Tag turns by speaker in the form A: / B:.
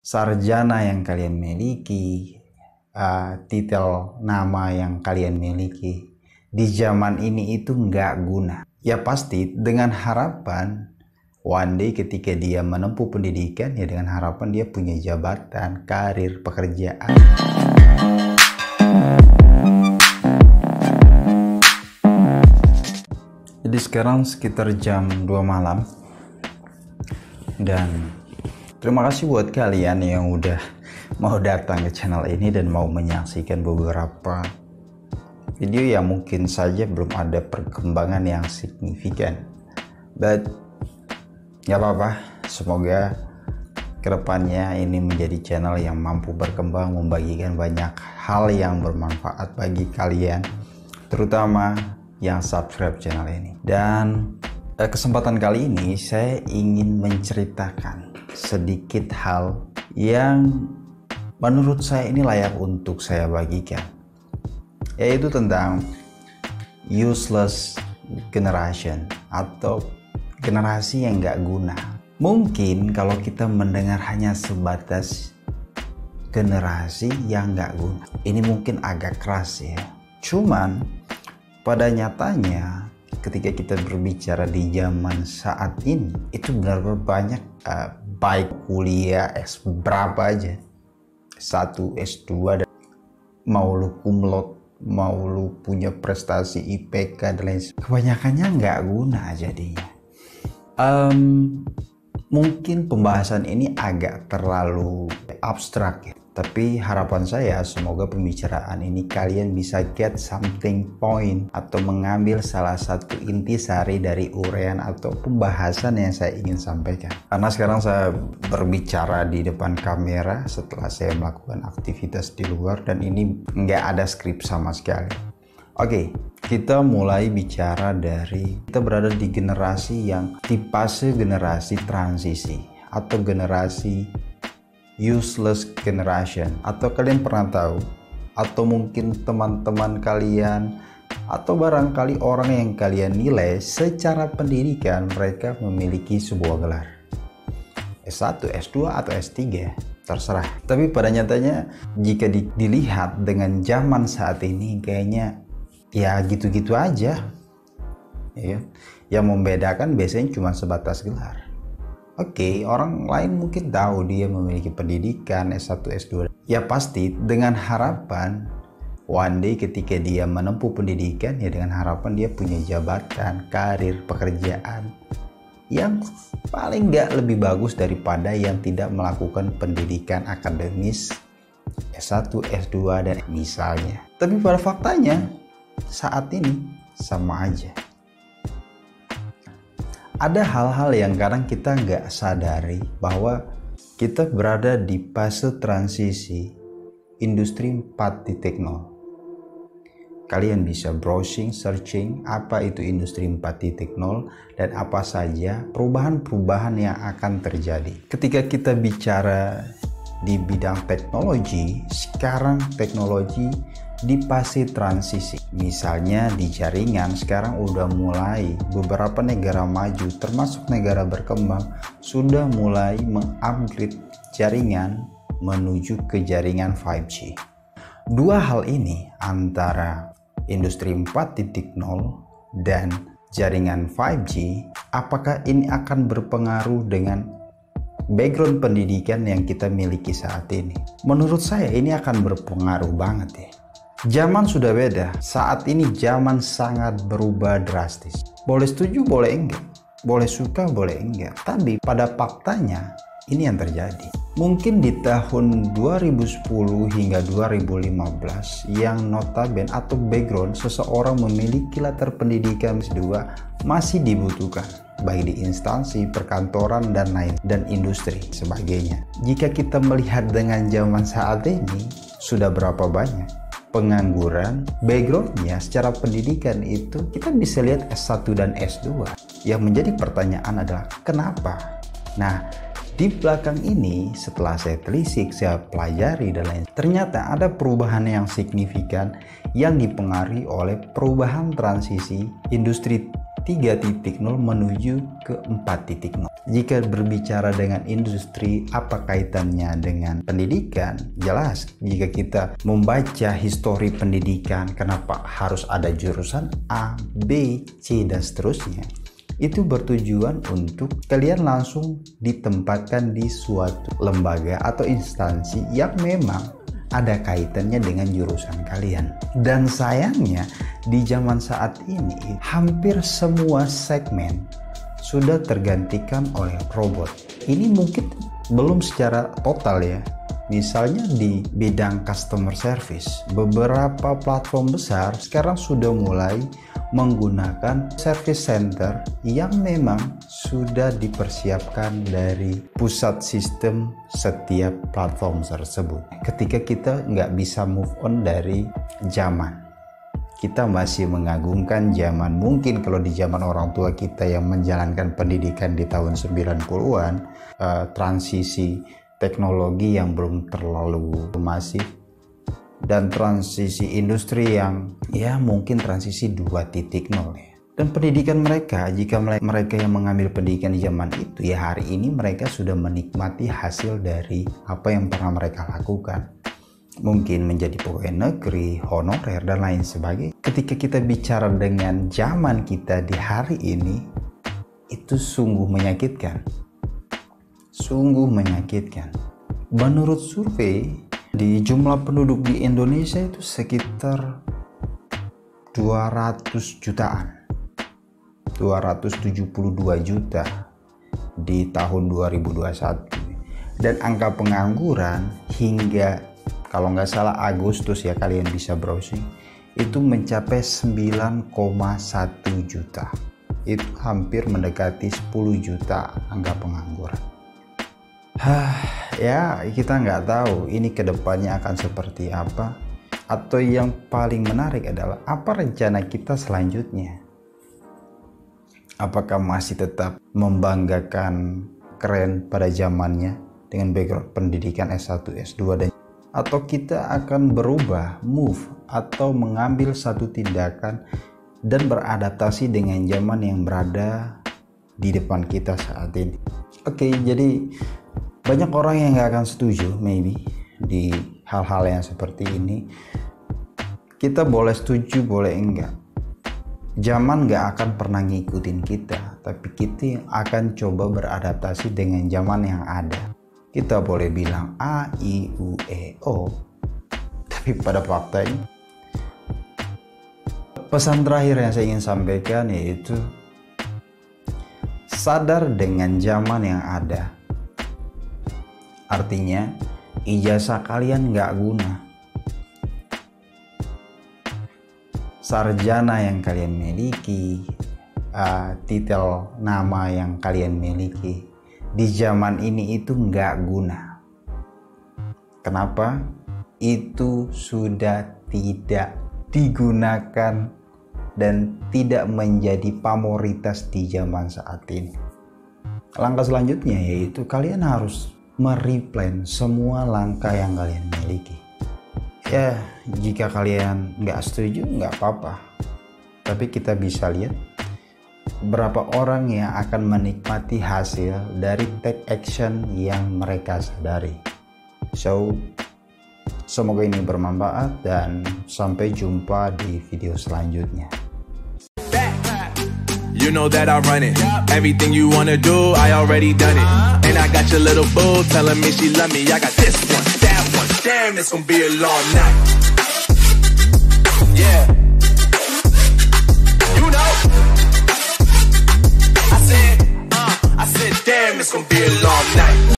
A: sarjana yang kalian miliki, titel nama yang kalian miliki di zaman ini itu nggak guna. Ya pasti dengan harapan one day ketika dia menempuh pendidikan, ya dengan harapan dia punya jabatan, karir, pekerjaan. Jadi sekarang sekitar jam 2 malam dan terima kasih buat kalian yang udah mau datang ke channel ini dan mau menyaksikan beberapa video yang mungkin saja belum ada perkembangan yang signifikan. But gak apa-apa, semoga kedepannya ini menjadi channel yang mampu berkembang, membagikan banyak hal yang bermanfaat bagi kalian, terutama yang subscribe channel ini. Dan kesempatan kali ini saya ingin menceritakan sedikit hal yang menurut saya ini layak untuk saya bagikan, yaitu tentang useless generation atau generasi yang gak guna. Mungkin kalau kita mendengar hanya sebatas generasi yang gak guna, ini mungkin agak keras ya. Cuman pada nyatanya ketika kita berbicara di zaman saat ini, itu benar-benar banyak, baik kuliah S berapa aja, S1, S2, dan mau lu cum laude, mau lu punya prestasi IPK dan lain sebagainya, kebanyakannya nggak guna jadinya. Mungkin pembahasan ini agak terlalu abstrak ya, tapi harapan saya semoga pembicaraan ini kalian bisa get something point atau mengambil salah satu intisari dari uraian atau pembahasan yang saya ingin sampaikan. Karena sekarang saya berbicara di depan kamera setelah saya melakukan aktivitas di luar dan ini nggak ada skrip sama sekali. Oke, kita mulai bicara dari kita berada di generasi yang di fase generasi transisi atau generasi useless generation. Atau kalian pernah tahu, atau mungkin teman-teman kalian atau barangkali orang yang kalian nilai secara pendidikan mereka memiliki sebuah gelar S1, S2 atau S3, terserah. Tapi pada nyatanya jika dilihat dengan zaman saat ini kayaknya ya gitu-gitu aja ya. Yang membedakan biasanya cuma sebatas gelar. Oke, orang lain mungkin tahu dia memiliki pendidikan S1, S2. Ya pasti dengan harapan one day ketika dia menempuh pendidikan, ya dengan harapan dia punya jabatan, karir, pekerjaan yang paling nggak lebih bagus daripada yang tidak melakukan pendidikan akademis S1, S2 dan misalnya. Tapi pada faktanya saat ini sama aja. Ada hal-hal yang kadang kita nggak sadari bahwa kita berada di fase transisi industri 4.0. Kalian bisa browsing, searching apa itu industri 4.0 dan apa saja perubahan-perubahan yang akan terjadi. Ketika kita bicara di bidang teknologi, sekarang teknologi di fase transisi. Misalnya di jaringan sekarang udah mulai beberapa negara maju termasuk negara berkembang sudah mulai mengupgrade jaringan menuju ke jaringan 5G. Dua hal ini antara industri 4.0 dan jaringan 5G, apakah ini akan berpengaruh dengan background pendidikan yang kita miliki saat ini? Menurut saya ini akan berpengaruh banget ya. Zaman sudah beda, saat ini zaman sangat berubah drastis. Boleh setuju, boleh enggak, boleh suka, boleh enggak, tapi pada faktanya ini yang terjadi. Mungkin di tahun 2010 hingga 2015 yang notabene atau background seseorang memiliki latar pendidikan S2 masih dibutuhkan, baik di instansi, perkantoran, dan industri sebagainya. Jika kita melihat dengan zaman saat ini, sudah berapa banyak pengangguran, backgroundnya secara pendidikan itu kita bisa lihat S1 dan S2. Yang menjadi pertanyaan adalah kenapa? Nah, di belakang ini setelah saya telisik, saya pelajari dan lain, ternyata ada perubahan yang signifikan yang dipengaruhi oleh perubahan transisi industri 3.0 menuju ke 4.0. Jika berbicara dengan industri, apa kaitannya dengan pendidikan? Jelas, jika kita membaca histori pendidikan, kenapa harus ada jurusan A, B, C, dan seterusnya, itu bertujuan untuk kalian langsung ditempatkan di suatu lembaga atau instansi yang memang ada kaitannya dengan jurusan kalian. Dan sayangnya di zaman saat ini hampir semua segmen sudah tergantikan oleh robot. Ini mungkin belum secara total ya. Misalnya di bidang customer service, beberapa platform besar sekarang sudah mulai menggunakan service center yang memang sudah dipersiapkan dari pusat sistem setiap platform tersebut. Ketika kita nggak bisa move on dari zaman, kita masih mengagungkan zaman. Mungkin kalau di zaman orang tua kita yang menjalankan pendidikan di tahun 90-an, transisi teknologi yang belum terlalu masif, dan transisi industri yang ya mungkin transisi 2.0 ya. Dan pendidikan mereka, jika mereka yang mengambil pendidikan di zaman itu, ya hari ini mereka sudah menikmati hasil dari apa yang pernah mereka lakukan. Mungkin menjadi pegawai negeri, honorer, dan lain sebagainya. Ketika kita bicara dengan zaman kita di hari ini, itu sungguh menyakitkan. Sungguh menyakitkan. Menurut survei, di jumlah penduduk di Indonesia itu sekitar 200 jutaan. 272 juta di tahun 2021. Dan angka pengangguran hingga, kalau nggak salah Agustus ya, kalian bisa browsing, itu mencapai 9,1 juta. Itu hampir mendekati 10 juta angka pengangguran. Ya kita nggak tahu ini kedepannya akan seperti apa. Atau yang paling menarik adalah apa rencana kita selanjutnya. Apakah masih tetap membanggakan keren pada zamannya dengan background pendidikan S1, S2, dan atau kita akan berubah, move, atau mengambil satu tindakan dan beradaptasi dengan zaman yang berada di depan kita saat ini. Oke, jadi banyak orang yang nggak akan setuju maybe di hal-hal yang seperti ini. Kita boleh setuju, boleh enggak. Zaman nggak akan pernah ngikutin kita, tapi kita akan coba beradaptasi dengan zaman yang ada. Kita boleh bilang A, I, U, E, O, tapi pada faktanya pesan terakhir yang saya ingin sampaikan yaitu sadar dengan zaman yang ada. Artinya ijazah kalian nggak guna, sarjana yang kalian miliki, titel nama yang kalian miliki di zaman ini itu nggak guna. Kenapa? Itu sudah tidak digunakan dan tidak menjadi pamoritas di zaman saat ini. Langkah selanjutnya yaitu kalian harus mereplan semua langkah yang kalian miliki. Ya, jika kalian nggak setuju, nggak apa-apa. Tapi kita bisa lihat berapa orang yang akan menikmati hasil dari take action yang mereka sadari. So, semoga ini bermanfaat dan sampai jumpa di video selanjutnya.
B: You know that I run it. Everything you wanna do, I already done it. And I got your little boo telling me she love me. I got this one, that one. Damn, it's gonna be a long night. Yeah. You know. I said, damn, it's gonna be a long night.